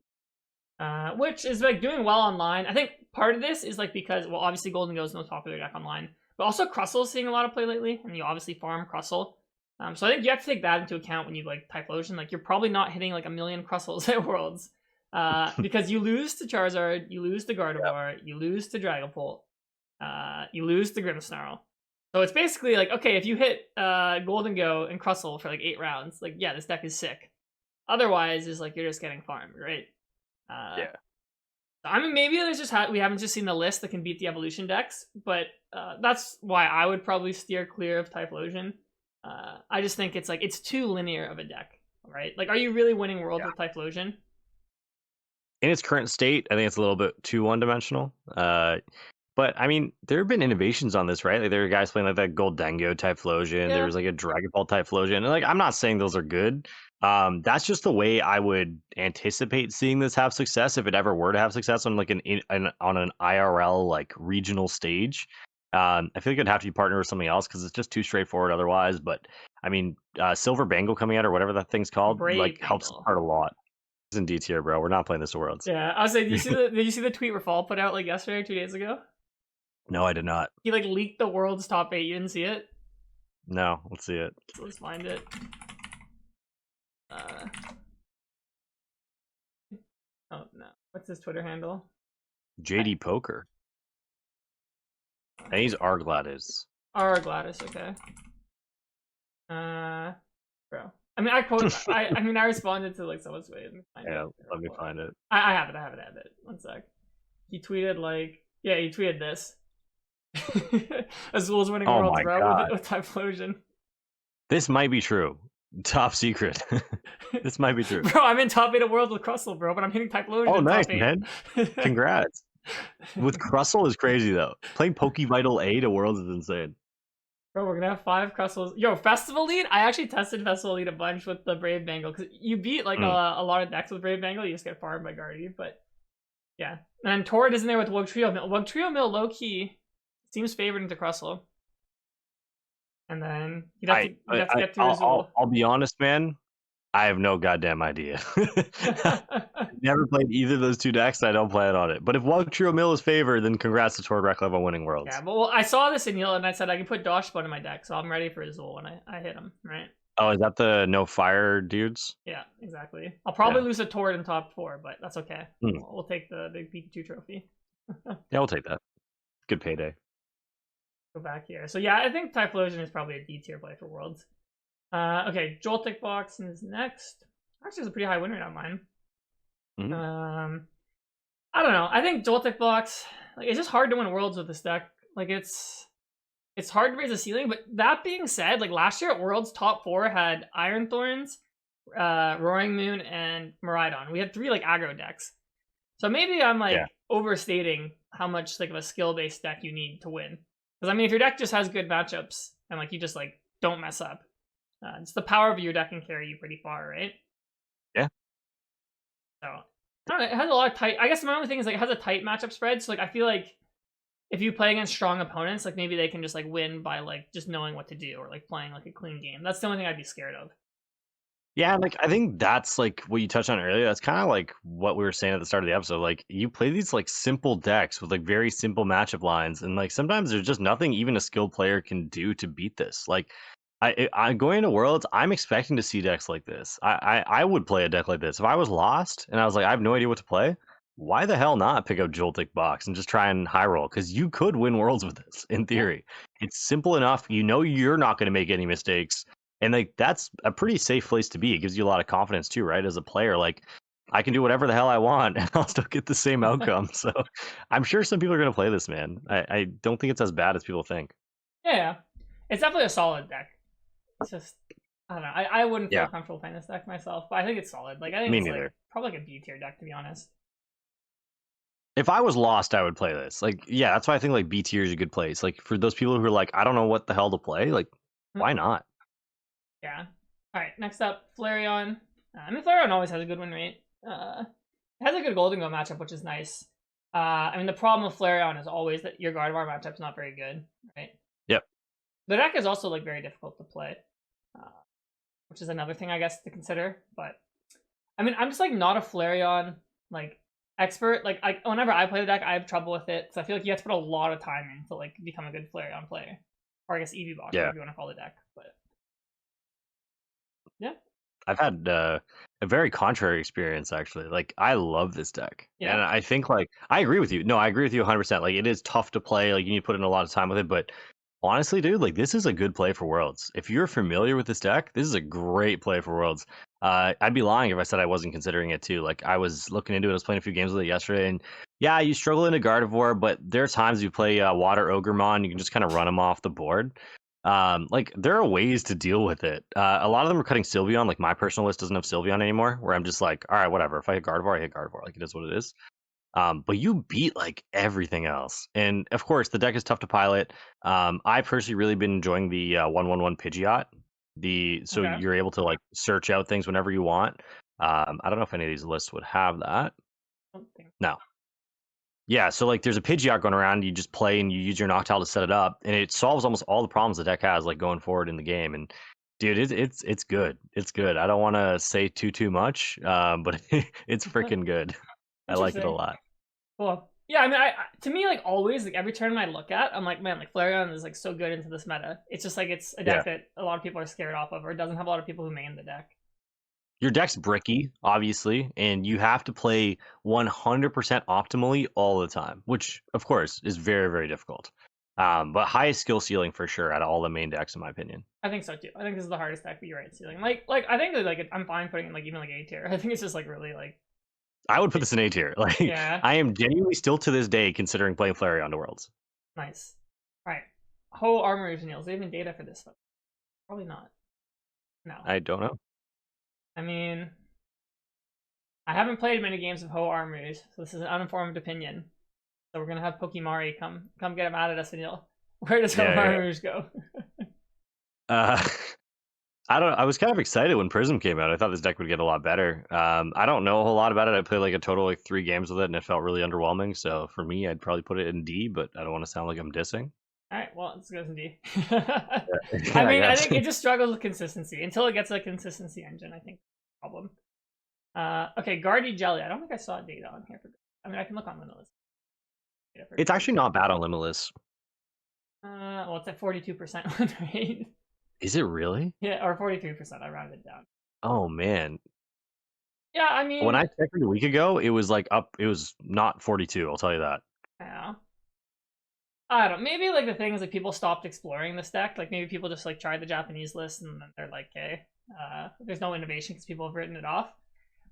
Speaker 2: which is like doing well online. I think part of this is like because, well, obviously Gholdengo is the most popular deck online, but also Crustle is seeing a lot of play lately, and you obviously farm Crustle. So I think you have to take that into account when you like Typhlosion. Like you're probably not hitting like a million Crustles at Worlds, because you lose to Charizard, you lose to Gardevoir, you lose to Dragapult, you lose to Grimmsnarl. So it's basically like, okay, if you hit Gholdengo and Crustle for like 8 rounds, like yeah, this deck is sick. Otherwise, is like you're just getting farmed, right?
Speaker 1: Yeah.
Speaker 2: I mean, maybe there's just we haven't just seen the list that can beat the evolution decks, but that's why I would probably steer clear of Typhlosion. I just think it's like it's too linear of a deck, right? Like, are you really winning Worlds with Typhlosion?
Speaker 1: In its current state, I think it's a little bit too one-dimensional. But I mean, there have been innovations on this, right? Like there are guys playing like that Gholdengo Typhlosion.
Speaker 2: Yeah.
Speaker 1: There was like a Dragapult Typhlosion. And like I'm not saying those are good. That's just the way I would anticipate seeing this have success if it ever were to have success on like on an IRL like regional stage. I feel like it'd have to be partnered with something else because it's just too straightforward otherwise. But I mean, Silver Bangle coming out or whatever that thing's called,
Speaker 2: Brave
Speaker 1: like helps
Speaker 2: Bangle.
Speaker 1: part a lot. It's in D tier, bro. We're not playing this Worlds.
Speaker 2: Yeah, I was like, did you see the tweet Rafal put out like yesterday or 2 days ago?
Speaker 1: No, I did not.
Speaker 2: He like leaked the world's top 8. You didn't see it?
Speaker 1: No, let's see it.
Speaker 2: So let's find it. Oh no, what's his Twitter handle?
Speaker 1: JD Poker. And he's Argladis.
Speaker 2: Gladys, okay. Bro. I mean, I quote. I mean, I responded to like someone's way.
Speaker 1: Yeah, let me find it.
Speaker 2: I have it. 1 sec. He tweeted like, yeah, he tweeted this. As well as winning Worlds, bro, with Typhlosion.
Speaker 1: This might be true. Top secret. This might be true.
Speaker 2: Bro, I'm in top 8 of Worlds with Crustle, bro, but I'm hitting Typhlosion.
Speaker 1: Oh, nice, man. Congrats. With Crustle is crazy, though. Playing Pokevital A to Worlds is insane.
Speaker 2: Bro, we're gonna have 5 Crustles. Yo, Festival Lead? I actually tested Festival Lead a bunch with the Brave Bangle, because you beat like a lot of decks with Brave Bangle, you just get farmed by Guardy, but yeah. And then Torrid isn't there with Wugtrio Mill. Wugtrio Mill, low-key, seems favored into Crustle. And then you'd have to get through Azul.
Speaker 1: I'll be honest, man. I have no goddamn idea. Never played either of those 2 decks. I don't plan on it. But if Wugtrio Mill is favored, then congrats to Torrid Recklove on winning Worlds.
Speaker 2: Yeah, but well, I saw this in Yellow and I said I can put Doshbot in my deck, so I'm ready for Azul when I hit him, right?
Speaker 1: Oh, is that the no fire dudes?
Speaker 2: Yeah, exactly. I'll probably lose a Torrid in top 4, but that's okay. We'll take the big Pikachu trophy.
Speaker 1: Yeah, we'll take that. Good payday.
Speaker 2: Go back here. So yeah, I think Typhlosion is probably a D tier play for Worlds. Okay, Joltik box is next. Actually, it's a pretty high win rate on mine. I don't know. I think Joltik box, like, it's just hard to win Worlds with this deck. Like it's hard to raise the ceiling. But that being said, like last year at Worlds, top 4 had Iron Thorns, Roaring Moon, and Miraidon. We had 3 like aggro decks. So maybe I'm like overstating how much like of a skill based deck you need to win. Because I mean, if your deck just has good matchups and like you just like don't mess up, it's the power of your deck can carry you pretty far, right?
Speaker 1: Yeah.
Speaker 2: So I don't know, it has a lot of tight. I guess my only thing is like it has a tight matchup spread. So like I feel like if you play against strong opponents, like maybe they can just like win by like just knowing what to do or like playing like a clean game. That's the only thing I'd be scared of.
Speaker 1: Yeah, like I think that's like what you touched on earlier. That's kind of like what we were saying at the start of the episode. Like you play these like simple decks with like very simple matchup lines, and like sometimes there's just nothing even a skilled player can do to beat this. Like I going into Worlds, I'm expecting to see decks like this. I would play a deck like this if I was lost and I was like I have no idea what to play. Why the hell not pick up Joltik box and just try and high roll? Because you could win Worlds with this in theory. It's simple enough. You know you're not going to make any mistakes. And like that's a pretty safe place to be. It gives you a lot of confidence too, right? As a player, like I can do whatever the hell I want and I'll still get the same outcome. So I'm sure some people are going to play this, man. I don't think it's as bad as people think.
Speaker 2: Yeah, it's definitely a solid deck. It's just I don't know. I wouldn't feel comfortable playing this deck myself, but I think it's solid. Like I think it's like, probably like a B tier deck to be honest.
Speaker 1: If I was lost, I would play this. Like, yeah, that's why I think like B tier is a good place. Like for those people who are like, I don't know what the hell to play. Like, why not?
Speaker 2: Yeah. All right. Next up, Flareon. I mean, Flareon always has a good win rate. It has a good Gholdengo matchup, which is nice. I mean, the problem with Flareon is always that your Gardevoir matchup's not very good, right?
Speaker 1: Yep.
Speaker 2: The deck is also like very difficult to play, which is another thing I guess to consider. But I mean, I'm just like not a Flareon like expert. Like, whenever I play the deck, I have trouble with it because I feel like you have to put a lot of time in to like become a good Flareon player, or I guess EV box,
Speaker 1: Yeah.
Speaker 2: whatever you want to call the deck. But yeah,
Speaker 1: I've had a very contrary experience actually. Like I love this deck, and
Speaker 2: yeah,
Speaker 1: I think like I agree with you. No, I agree with you 100%. Like it is tough to play. Like you need to put in a lot of time with it, but honestly, dude, like this is a good play for Worlds. If you're familiar with this deck, this is a great play for Worlds. I'd be lying if I said I wasn't considering it too. Like I was looking into it. I was playing a few games with it yesterday, and yeah, you struggle into Gardevoir, but there are times you play Water Ogremon, you can just kind of run them off the board. Like there are ways to deal with it. A lot of them are cutting Sylveon. Like my personal list doesn't have Sylveon anymore, where I'm just like, all right, whatever. If I hit Gardevoir, I hit Gardevoir. Like it is what it is. But you beat like everything else, and of course the deck is tough to pilot. I personally really been enjoying the 1/1/1 Pidgeot. So
Speaker 2: okay.
Speaker 1: you're able to like search out things whenever you want. I don't know if any of these lists would have that. No. Yeah, so like there's a Pidgeot going around, you just play and you use your Noctowl to set it up, and it solves almost all the problems the deck has like going forward in the game. And dude, it's good. It's good. I don't want to say too much, but it's freaking good. I like it a lot.
Speaker 2: Cool. Yeah, I mean, to me, like always, like every tournament I look at, I'm like, man, like Flareon is like so good into this meta. It's just like it's a deck that a lot of people are scared off of, or it doesn't have a lot of people who main the deck.
Speaker 1: Your deck's bricky, obviously, and you have to play 100% optimally all the time, which of course is very, very difficult. But highest skill ceiling for sure out of all the main decks, in my opinion.
Speaker 2: I think so too. I think this is the hardest deck, but you're right, ceiling. Like I think that like I'm fine putting like even like A tier. I think it's just like really like.
Speaker 1: I would put this in A tier. Like,
Speaker 2: yeah.
Speaker 1: I am genuinely still to this day considering playing Flareon to Worlds.
Speaker 2: Nice. All right. Ho Armor Neils. They have any data for this? Probably not. No.
Speaker 1: I don't know.
Speaker 2: I mean, I haven't played many games of Ho Armors, so this is an uninformed opinion. So we're gonna have Pokemari come get him out at us, Aneil. Where does Ho Armors go?
Speaker 1: I don't. I was kind of excited when Prism came out. I thought this deck would get a lot better. I don't know a whole lot about it. I played like a total like 3 games with it, and it felt really underwhelming. So for me, I'd probably put it in D, but I don't want to sound like I'm dissing.
Speaker 2: All right, well, let's go in D. I mean, I think it just struggles with consistency until it gets a consistency engine. I think problem. Okay, Gardevoir Jelly. I don't think I saw data on here. I mean, I can look on Limitless.
Speaker 1: It's actually not bad on Limitless.
Speaker 2: Well, it's at 42% win rate.
Speaker 1: Is it really?
Speaker 2: Yeah, or 43%. I rounded it down.
Speaker 1: Oh man.
Speaker 2: Yeah, I mean,
Speaker 1: when I checked it a week ago, it was like up. It was not 42. I'll tell you that.
Speaker 2: Yeah. I don't know. Maybe like the thing is like people stopped exploring this deck. Like maybe people just like tried the Japanese list and then they're like, okay, there's no innovation because people have written it off.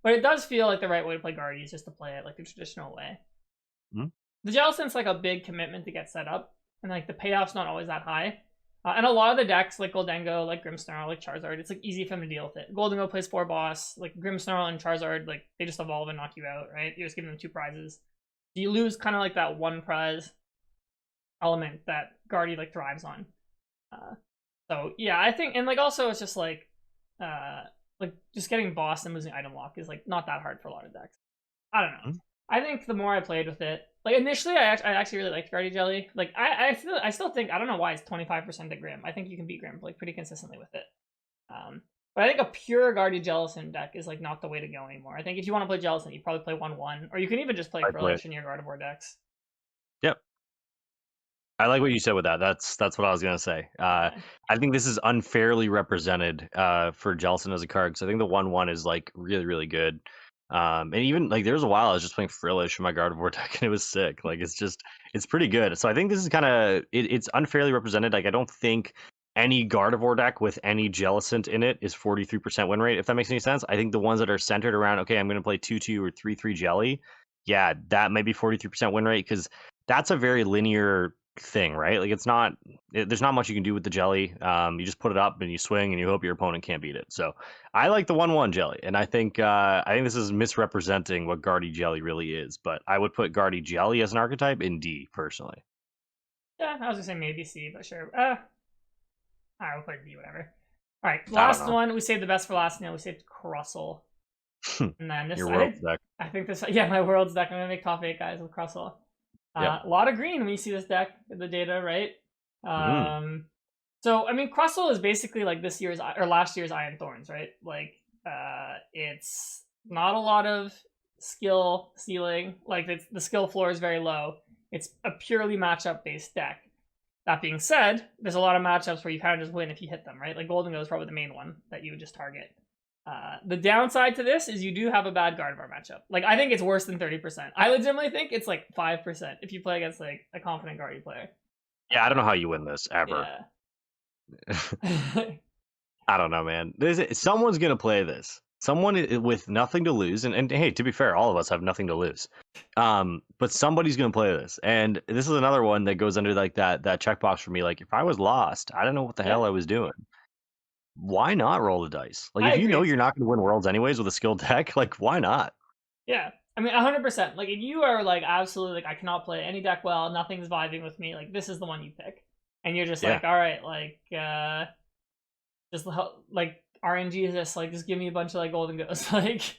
Speaker 2: But it does feel like the right way to play Guardy is just to play it like the traditional way.
Speaker 1: Mm-hmm.
Speaker 2: The Jellicent's like a big commitment to get set up, and like the payoff's not always that high. And a lot of the decks like Gholdengo, like Grimmsnarl, like Charizard, it's like easy for them to deal with it. Gholdengo plays 4 boss, like Grimmsnarl and Charizard, like they just evolve and knock you out, right? You're just giving them 2 prizes. You lose kind of like that 1 prize element that Guardy like thrives on. So yeah, I think, and like also it's just like just getting boss and losing item lock is like not that hard for a lot of decks. I don't know. I think the more I played with it, like initially I actually really liked Gardevoir Jelly. Like I still think, I don't know why it's 25% at Grim. I think you can beat Grim like pretty consistently with it. But I think a pure Gardevoir Jellicent deck is like not the way to go anymore. I think if you want to play Jellicent, you probably play 1/1, or you can even just play Frillish in your Gardevoir decks.
Speaker 1: Yep. I like what you said with that. That's what I was gonna say. I think this is unfairly represented for Jellicent as a card, because I think the 1/1 is like really good. And even like there was a while I was just playing Frillish in my Gardevoir deck and it was sick. Like it's pretty good. So I think this is kind of it's unfairly represented. Like I don't think any Gardevoir deck with any Jellicent in it is 43% win rate, if that makes any sense. I think the ones that are centered around, okay, I'm going to play 2/2 or 3/3 Jelly, yeah, that might be 43% win rate, because that's a very linear thing, right? Like it's not. There's not much you can do with the jelly. You just put it up and you swing and you hope your opponent can't beat it. So I like the 1/1 jelly, and I think this is misrepresenting what Guardy Jelly really is. But I would put Guardy Jelly as an archetype in D personally.
Speaker 2: Yeah, I was gonna say maybe C, but sure. Alright, we'll play D, whatever. Alright,
Speaker 1: I don't
Speaker 2: last
Speaker 1: know.
Speaker 2: one. We saved the best for last. We saved Crustle. And then this,
Speaker 1: Your world's deck.
Speaker 2: I think this, yeah, my world's deck. I'm gonna make top 8 guys with Crustle.
Speaker 1: Yep.
Speaker 2: A lot of green when you see this deck, the data, right? So I mean, Crustle is basically like this year's or last year's Iron Thorns, right? Like, it's not a lot of skill ceiling. Like the skill floor is very low. It's a purely matchup based deck. That being said, there's a lot of matchups where you kind of just win if you hit them, right? Like Gholdengo is probably the main one that you would just target. The downside to this is you do have a bad Gardevoir matchup. Like, I think it's worse than 30%. I legitimately think it's like 5% if you play against like a confident Guardy player.
Speaker 1: Yeah, I don't know how you win this ever.
Speaker 2: Yeah.
Speaker 1: I don't know, man. Someone's gonna play this. Someone with nothing to lose, and hey, to be fair, all of us have nothing to lose. But somebody's gonna play this, and this is another one that goes under like that checkbox for me. Like, if I was lost, I don't know what the hell I was doing. Why not roll the dice? Like, if you know you're not gonna win worlds anyways with a skilled deck, like, why not?
Speaker 2: Yeah, I mean, 100%. Like, if you are like absolutely like I cannot play any deck well, nothing's vibing with me, like this is the one you pick, and you're just like, all right, like, just like RNG is this, like, just give me a bunch of like Gholdengos, like.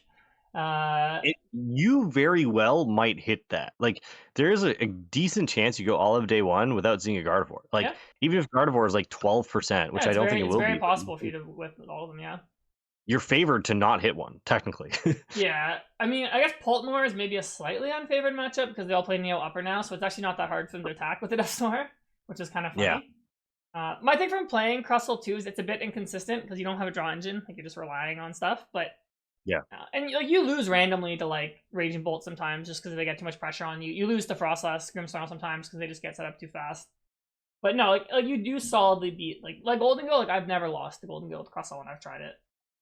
Speaker 1: You very well might hit that. Like, there's a decent chance you go all of day one without seeing a Gardevoir. Like, even if Gardevoir is like 12%, which I don't think it will be.
Speaker 2: It's very possible for you to whip all of them, yeah.
Speaker 1: You're favored to not hit one, technically.
Speaker 2: Yeah, I mean, I guess Paultizard is maybe a slightly unfavored matchup because they all play Neo Upper now, so it's actually not that hard for them to attack with the Dusknoir, which is kind of funny. Yeah. My thing from playing Crustle too is it's a bit inconsistent because you don't have a draw engine, like you're just relying on stuff, but
Speaker 1: yeah.
Speaker 2: And like you lose randomly to like Raging Bolt sometimes just because they get too much pressure on you. You lose to Frostlass, Grimmsnarl sometimes because they just get set up too fast. But no, like you do solidly beat like Gholdengo. Like I've never lost to Gholdengo with Crustle when I've tried it.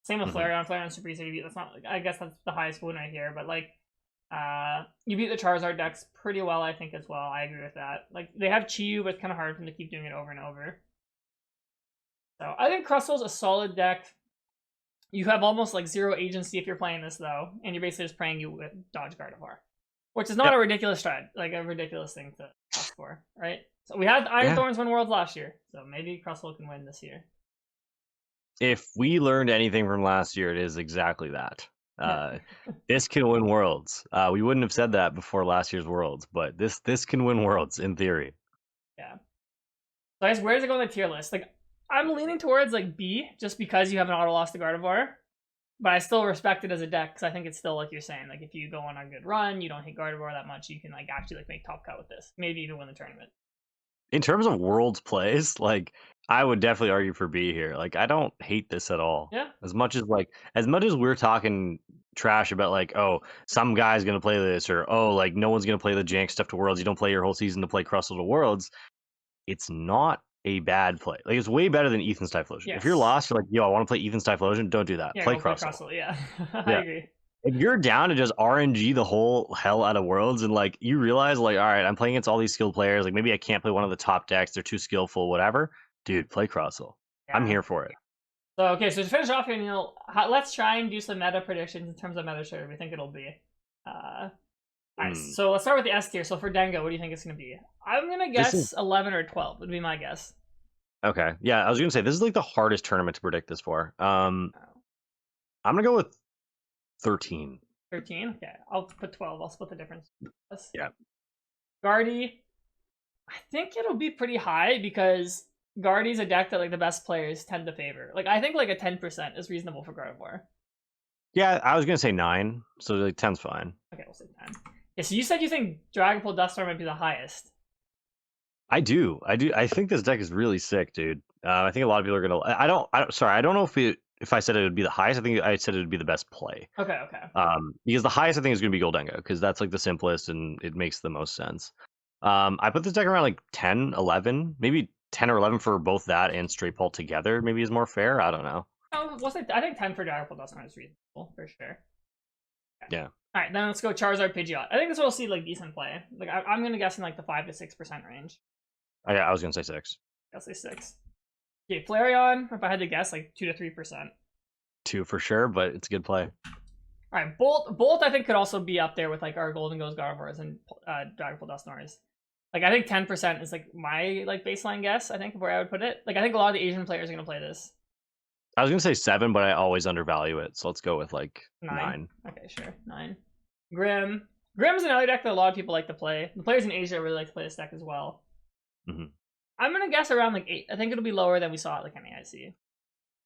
Speaker 2: Same with Flareon. Flareon's super easy to beat. That's not. I guess that's the highest win right here. But like, you beat the Charizard decks pretty well, I think, as well. I agree with that. Like they have Chi-Yu, but it's kind of hard for them to keep doing it over and over. So I think Crustle's a solid deck. You have almost like zero agency if you're playing this though, and you're basically just praying you with dodge Gardevoir, which is not a ridiculous strat, like a ridiculous thing to ask for, right? So we had Iron Thorns win Worlds last year, so maybe Crustle can win this year.
Speaker 1: If we learned anything from last year, it is exactly that. This can win Worlds. We wouldn't have said that before last year's Worlds, but this can win Worlds in theory.
Speaker 2: Yeah. So I guess where does it go on the tier list? Like, I'm leaning towards like B, just because you have an auto loss to Gardevoir, but I still respect it as a deck because I think it's still like you're saying, like if you go on a good run, you don't hit Gardevoir that much, you can like actually like make top cut with this, maybe even win the tournament.
Speaker 1: In terms of Worlds plays, like I would definitely argue for B here. Like I don't hate this at all.
Speaker 2: Yeah.
Speaker 1: As much as we're talking trash about like, oh, some guy's gonna play this, or oh, like no one's gonna play the jank stuff to Worlds. You don't play your whole season to play Crustle to Worlds. It's not a bad play. Like it's way better than Ethan's Typhlosion.
Speaker 2: Yes.
Speaker 1: If you're lost, you're like, yo, I want to play Ethan's Typhlosion. Don't do that.
Speaker 2: Yeah,
Speaker 1: play Crustle.
Speaker 2: Crustle. Yeah, I agree.
Speaker 1: If you're down to just RNG the whole hell out of Worlds, and like you realize, like, all right, I'm playing against all these skilled players. Like maybe I can't play one of the top decks. They're too skillful. Whatever, dude, play Crustle. Yeah. I'm here for it.
Speaker 2: So okay, so to finish off here, Neil, let's try and do some meta predictions in terms of meta share. We think it'll be. Nice. So let's start with the S tier. So for Dengo, what do you think it's going to be? I'm going to guess 11 or 12 would be my guess.
Speaker 1: Okay. Yeah, I was going to say, this is like the hardest tournament to predict this for. I'm going to go with 13.
Speaker 2: 13? Okay. I'll put 12. I'll split the difference.
Speaker 1: Yeah.
Speaker 2: Guardy, I think it'll be pretty high because Guardy's a deck that like the best players tend to favor. Like I think like a 10% is reasonable for Gardevoir. Yeah,
Speaker 1: I was going to say 9, so like 10's fine.
Speaker 2: Okay, we'll say 10. Yeah, so you said you think Dragapult Dusknoir might be the highest.
Speaker 1: I do. I think this deck is really sick, dude. I think a lot of people are gonna. I don't know if I said it would be the highest. I think I said it would be the best play.
Speaker 2: Okay.
Speaker 1: Because the highest I think is gonna be Gholdengo because that's like the simplest and it makes the most sense. I put this deck around like 10, 11, maybe 10 or 11 for both that and Straight Pult together. Maybe is more fair. I don't know.
Speaker 2: I think 10 for Dragapult Dusknoir is reasonable for sure.
Speaker 1: Okay. Yeah.
Speaker 2: All right, then let's go Charizard Pidgeot. I think this will see like decent play. Like I'm gonna guess in like the 5 to 6% range.
Speaker 1: I was gonna say 6.
Speaker 2: I'll say 6. Okay, Flareon, if I had to guess, like 2 to 3%.
Speaker 1: 2 for sure, but it's a good play.
Speaker 2: All right, Bolt I think could also be up there with like our Gholdengos, Gardevoirs, and Dragapult Dusknoirs. Like I think 10% is like my like baseline guess. I think where I would put it. Like I think a lot of the Asian players are gonna play this.
Speaker 1: I was gonna say 7, but I always undervalue it, so let's go with like 9.
Speaker 2: Okay, sure, 9. Grimm's another deck that a lot of people like to play. The players in Asia really like to play this deck as well.
Speaker 1: Mm-hmm.
Speaker 2: I'm gonna guess around like 8. I think it'll be lower than we saw at like NAIC.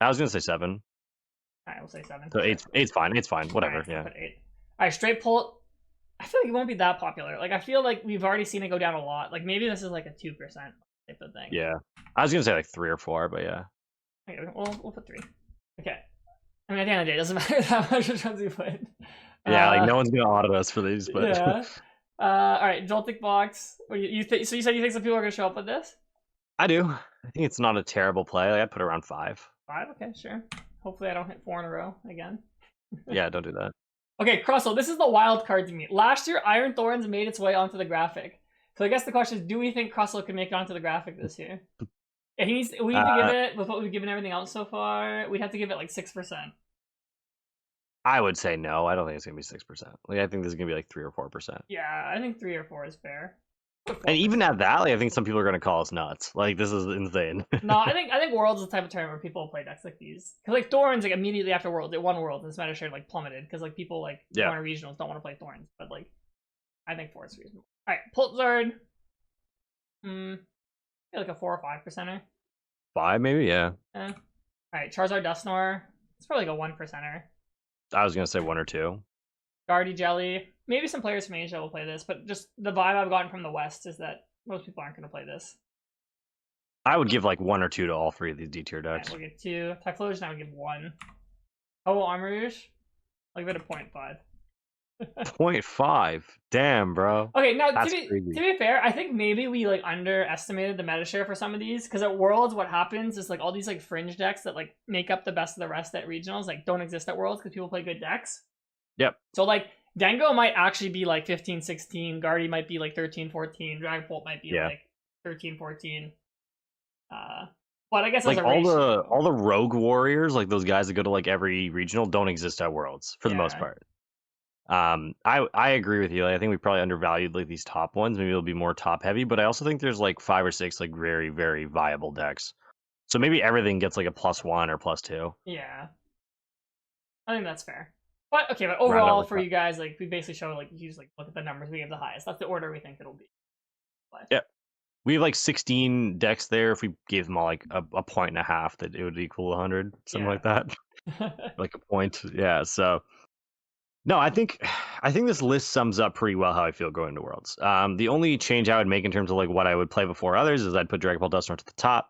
Speaker 1: I was gonna say 7.
Speaker 2: All right, we'll say 7.
Speaker 1: So 8's fine. 8's fine. Whatever.
Speaker 2: All right,
Speaker 1: yeah.
Speaker 2: Put 8. All right, straight Pult. I feel like it won't be that popular. Like I feel like we've already seen it go down a lot. Like maybe this is like a 2% type of thing.
Speaker 1: Yeah. I was gonna say like 3 or 4, but yeah.
Speaker 2: Okay, we'll put 3. Okay. I mean, at the end of the day, it doesn't matter that much which ones we put.
Speaker 1: Yeah, like no one's gonna audit us for these, but
Speaker 2: yeah. All right, Joltik box. So you said you think some people are gonna show up with this?
Speaker 1: I do. I think it's not a terrible play. Like, I'd put around 5.
Speaker 2: 5? Okay, sure. Hopefully I don't hit 4 in a row again.
Speaker 1: Yeah, don't do that.
Speaker 2: Okay, Crustle, this is the wild card to me. Last year, Iron Thorns made its way onto the graphic. So I guess the question is, do we think Crustle can make it onto the graphic this year? Yeah, we need to give it, with what we've given everything else so far, we'd have to give it like 6%.
Speaker 1: I would say no. I don't think it's gonna be 6%. Like I think this is gonna be like 3 or 4%.
Speaker 2: Yeah, I think 3 or 4 is fair.
Speaker 1: And even at that, like, I think some people are gonna call us nuts. Like this is insane.
Speaker 2: No, I think Worlds is the type of tournament where people play decks like these. Because like Thorns, like immediately after Worlds, it won Worlds, and its meta share like plummeted because like people like going to regionals don't want to play Thorns. But like, I think 4 is reasonable. All right, Paultizard. Like a 4 or 5%er.
Speaker 1: 5 maybe, yeah.
Speaker 2: All right, Charizard Dusknoir. It's probably like a 1%er.
Speaker 1: I was gonna say 1 or 2.
Speaker 2: Gardevoir Jelly. Maybe some players from Asia will play this, but just the vibe I've gotten from the West is that most people aren't going to play this.
Speaker 1: I would give like 1 or 2 to all 3 of these D tier decks.
Speaker 2: We'll give 2. Typhlosion, I would give 1. Oh, Armor Rouge? I'll give it a 0.5.
Speaker 1: 0.5. Damn, bro.
Speaker 2: Okay, now to be fair, I think maybe we like underestimated the meta share for some of these because at Worlds, what happens is like all these like fringe decks that like make up the best of the rest at regionals like don't exist at Worlds because people play good decks.
Speaker 1: Yep.
Speaker 2: So like Gholdengo might actually be like 15, 16. Guardy might be like 13, 14. Dragapult might be like 13, 14. But I guess
Speaker 1: like all the rogue warriors, like those guys that go to like every regional, don't exist at Worlds for the most part. I agree with you. Like, I think we probably undervalued like these top ones. Maybe it'll be more top heavy, but I also think there's like 5 or 6 like very, very viable decks. So maybe everything gets like a +1 or +2.
Speaker 2: Yeah, I think that's fair. But okay, but overall for you guys, like we basically show like you just like look at the numbers we have the highest. That's the order we think it'll be. But...
Speaker 1: yeah, we have like 16 decks there. If we gave them all like a 1.5, that it would equal 100, something like that. Like a point, yeah. So. No, I think this list sums up pretty well how I feel going to Worlds. The only change I would make in terms of like what I would play before others is I'd put Dragapult Dusknoir to the top,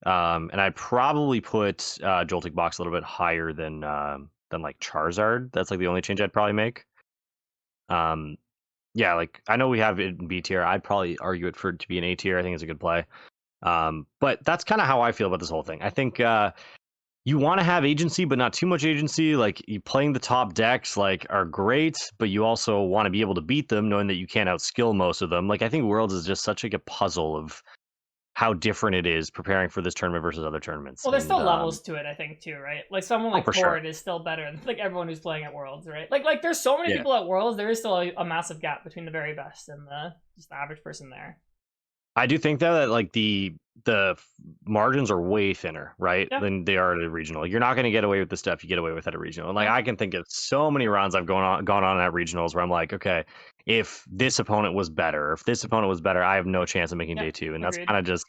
Speaker 1: and I'd probably put Joltik box a little bit higher than like Charizard. That's like the only change I'd probably make. Yeah, like I know we have it in B tier. I'd probably argue it for it to be an A tier. I think it's a good play. But that's kind of how I feel about this whole thing. I think you want to have agency, but not too much agency. Like you playing the top decks like are great, but you also want to be able to beat them, knowing that you can't outskill most of them. Like I think Worlds is just such like a puzzle of how different it is preparing for this tournament versus other tournaments.
Speaker 2: Well, there's still levels to it, I think, too, right? Like someone like Cord is still better than like everyone who's playing at Worlds, right? Like there's so many people at Worlds, there is still a massive gap between the very best and just the average person there.
Speaker 1: I do think though that like the margins are way thinner, right, than they are at a regional. You're not going to get away with the stuff you get away with at a regional. And like I can think of so many rounds I've gone on at regionals where I'm like, okay, if this opponent was better, I have no chance of making day 2. And that's kind of just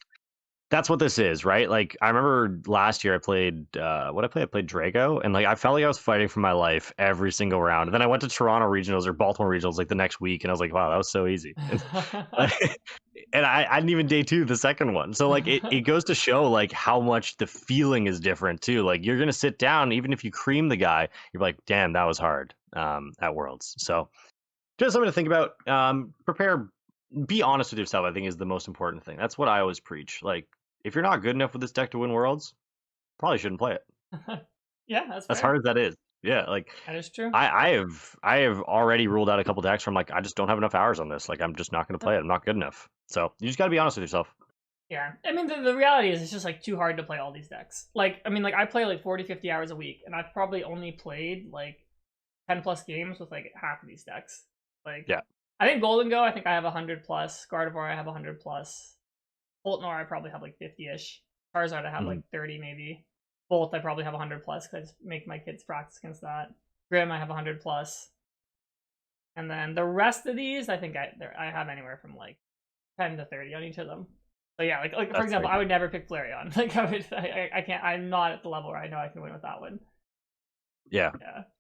Speaker 1: that's what this is, right? Like I remember last year I played I played Drago, and like I felt like I was fighting for my life every single round. And then I went to Toronto regionals or Baltimore regionals like the next week, and I was like, wow, that was so easy. And I didn't even day 2 the second one. So like it goes to show like how much the feeling is different too. Like you're gonna sit down, even if you cream the guy, you're like, damn, that was hard at Worlds. So just something to think about. Prepare, be honest with yourself, I think is the most important thing. That's what I always preach. Like if you're not good enough with this deck to win Worlds, probably shouldn't play it.
Speaker 2: Yeah, that's
Speaker 1: as hard as that is. Yeah, like
Speaker 2: that is true.
Speaker 1: I have already ruled out a couple decks from like I just don't have enough hours on this. Like I'm just not going to play it. I'm not good enough. So you just got to be honest with yourself.
Speaker 2: Yeah, I mean the reality is it's just like too hard to play all these decks. Like I mean like I play like 40, 50 hours a week, and I've probably only played like 10 plus games with like half of these decks. Like
Speaker 1: Yeah.
Speaker 2: I think Gholdengo, I think I have 100 plus. Gardevoir, I have 100 plus. Boltnoir, I probably have like 50-ish. Charizard, I have like 30 maybe. Bolt, I probably have 100 plus because I just make my kids practice against that. Grim, I have 100 plus. And then the rest of these, I think I have anywhere from like 10 to 30 on each of them. So yeah, like for example, I would never pick Flareon. Like I can't. I'm not at the level where I know I can win with that one.
Speaker 1: Yeah.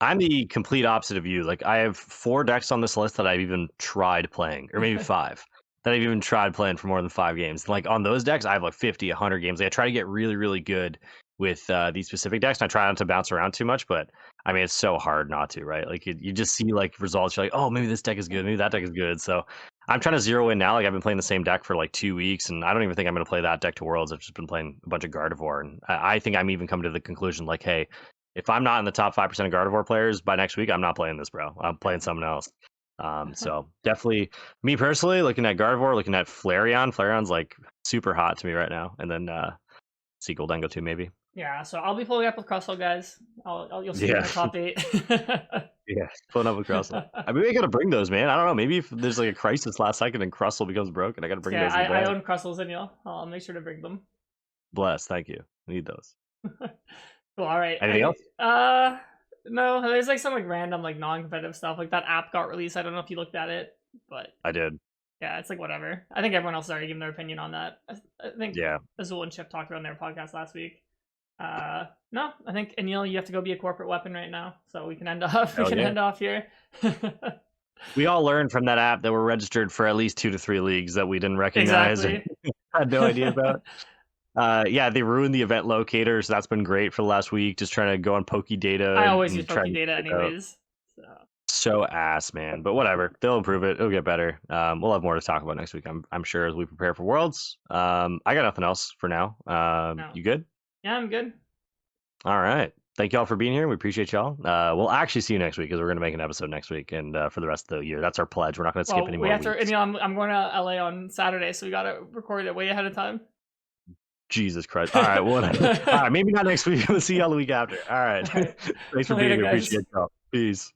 Speaker 1: I'm the complete opposite of you. Like I have 4 decks on this list that I've even tried playing, or maybe 5 that I've even tried playing for more than 5 games. Like on those decks, I have like 50, 100 games. Like, I try to get really, really good with these specific decks. And I try not to bounce around too much, but I mean, it's so hard not to, right? Like you just see like results. You're like, oh, maybe this deck is good. Maybe that deck is good. So I'm trying to zero in now. Like I've been playing the same deck for like 2 weeks, and I don't even think I'm going to play that deck to Worlds. I've just been playing a bunch of Gardevoir, and I think I'm even coming to the conclusion like, hey, if I'm not in the top 5% of Gardevoir players by next week, I'm not playing this, bro. I'm playing someone else. So definitely, me personally, looking at Gardevoir, looking at Flareon. Flareon's like super hot to me right now, and then see Gholdengo too, maybe.
Speaker 2: Yeah, so I'll be pulling up with Crustle, guys. You'll see me in the top 8.
Speaker 1: Yeah, pulling up with Crustle. I mean, I gotta bring those, man. I don't know. Maybe if there's like a crisis last second and Crustle becomes broken, I gotta bring those.
Speaker 2: Yeah, I own Crustles, and I'll make sure to bring them.
Speaker 1: Bless, thank you. Need those.
Speaker 2: Cool. All right.
Speaker 1: Anything else?
Speaker 2: No. There's like some like random like non-competitive stuff. Like that app got released. I don't know if you looked at it, but
Speaker 1: I did.
Speaker 2: Yeah, it's like whatever. I think everyone else already given their opinion on that. I think Azul and Chip talked about it on their podcast last week. No, I think Aneil, you have to go be a corporate weapon right now, so we can end off. End off here.
Speaker 1: We all learned from that app that we're registered for at least 2 to 3 leagues that we didn't recognize.
Speaker 2: Exactly.
Speaker 1: Had no idea about. Yeah, they ruined the event locator, so that's been great for the last week. Just trying to go on Pokidata.
Speaker 2: I always use Pokidata anyways.
Speaker 1: So ass, man. But whatever, they'll improve it. It'll get better. We'll have more to talk about next week. I'm sure as we prepare for Worlds. I got nothing else for now.
Speaker 2: No.
Speaker 1: You good?
Speaker 2: Yeah, I'm good.
Speaker 1: All right. Thank y'all for being here. We appreciate y'all. We'll actually see you next week because we're going to make an episode next week and for the rest of the year. That's our pledge. We're not going to skip any more weeks.
Speaker 2: I'm going to LA on Saturday, so we got to record it way ahead of time.
Speaker 1: Jesus Christ. All right. Whatever. All right. Maybe not next week. We'll see y'all the week after. All right. Thanks for being here. Appreciate y'all. Peace.